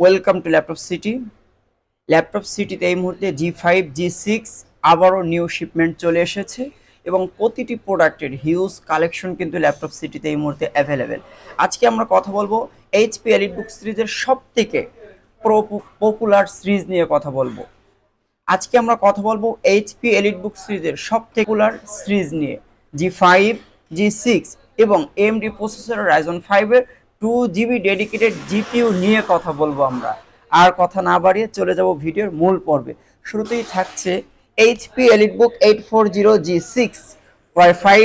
Welcome to laptop city. Laptop সিটিতে এই মুহূর্তে G5 G6 আবারও নিউ শিপমেন্ট চলে এসেছে এবং প্রতিটি প্রোডাক্টের হিউজ কালেকশন কিন্তু ল্যাপটপ সিটিতে এই মুহূর্তে অ্যাভেলেবেল। আজকে আমরা কথা বলবো এইচপি এলিটবুক সিরিজের সব থেকে পপুলার সিরিজ নিয়ে কথা বলবো। আজকে আমরা কথা বলবো এইচপি এলিটবুক সিরিজের সব থেকে পপুলার সিরিজ নিয়ে G5 G6 এবং AMD প্রসেসর Ryzen 5 এর 2GB ডেডিকেটেড জিপিইউ নিয়ে কথা বলবো আমরা। আর কথা না বাড়িয়ে চলে যাব ভিডিওর মূল পর্বে। শুরুতেই থাকছে HP EliteBook 840G6 Wi-Fi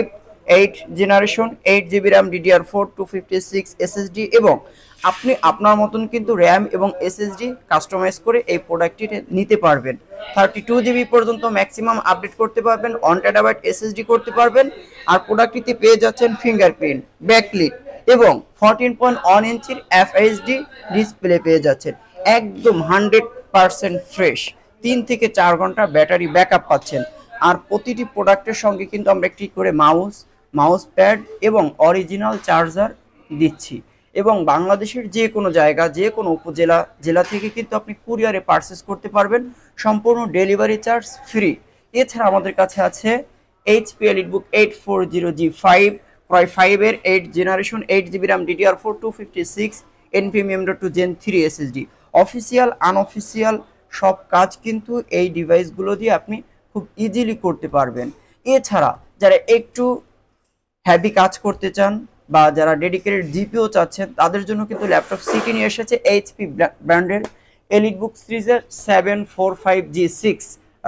8 generation 8GB RAM DDR4 256 SSD এবং আপনি আপনার মতন কিন্তু র্যাম এবং এসএসডি কাস্টমাইজ করে এই প্রোডাক্টটি নিতে পারবেন। 32GB পর্যন্ত ম্যাক্সিমাম আপডেট করতে পারবেন, 1TB এসএসডি করতে পারবেন। আর প্রোডাক্টটিতে পেয়ে যাচ্ছেন ফিঙ্গারপ্রিন্ট, ব্যাকলিট এবং 14.1 ইঞ্চির FHD ডিসপ্লে পেয়ে যাচ্ছেন। একদম 100% ফ্রেশ, 3 থেকে 4 ঘন্টা ব্যাটারি ব্যাকআপ পাচ্ছেন। আর প্রতিটি প্রোডাক্টের সঙ্গে কিন্তু আমরা একটি করে মাউস প্যাড এবং অরিজিনাল চার্জার দিচ্ছি। এবং বাংলাদেশের যে কোনো জায়গা, যে কোনো জেলা থেকে কিন্তু আপনি কুরিয়ারে পারচেস করতে পারবেন, সম্পূর্ণ ডেলিভারি চার্জ ফ্রি। এছাড়া আমাদের কাছে আছে HP EliteBook 840G5 Core i5 এর 8 generation 8GB RAM DDR4 256 NVMe.2 Gen 3 SSD। Official unofficial সব কাজ কিন্তু এই ডিভাইসগুলো দিয়ে আপনি খুব ইজিলি করতে পারবেন। এছাড়া যারা একটু হ্যাভি কাজ করতে চান বা যারা ডেডিকেটেড জিপিও চাচ্ছেন, তাদের জন্য কিন্তু ল্যাপটপ সিটি নিয়ে এসেছে এইচপি ব্র্যান্ডের এলিটবুক সিরিজের 745G6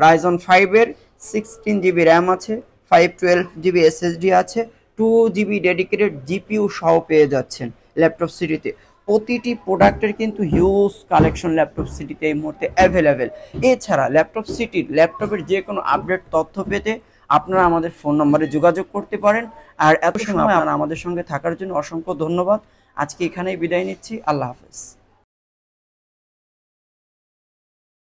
Ryzen 5 এর 16GB র্যাম আছে, 512GB SSD আছে, 2GB ডেডিকেটেড জিপিইউ সহ পেয়ে যাচ্ছেন ল্যাপটপ সিটিতে। প্রতিটি প্রোডাক্টের কিন্তু হিউজ কালেকশন ল্যাপটপ সিটিতে এই মুহূর্তে অ্যাভেলেবেল। এছাড়া ল্যাপটপ সিটির ল্যাপটপের যে কোনো আপডেট তথ্য পেতে আপনারা আমাদের ফোন নম্বরে যোগাযোগ করতে পারেন। আর এত সময় আপনারা আমাদের সঙ্গে থাকার জন্য অসংখ্য ধন্যবাদ। আজকে এখানেই বিদায় নিচ্ছি। আল্লাহ হাফেজ।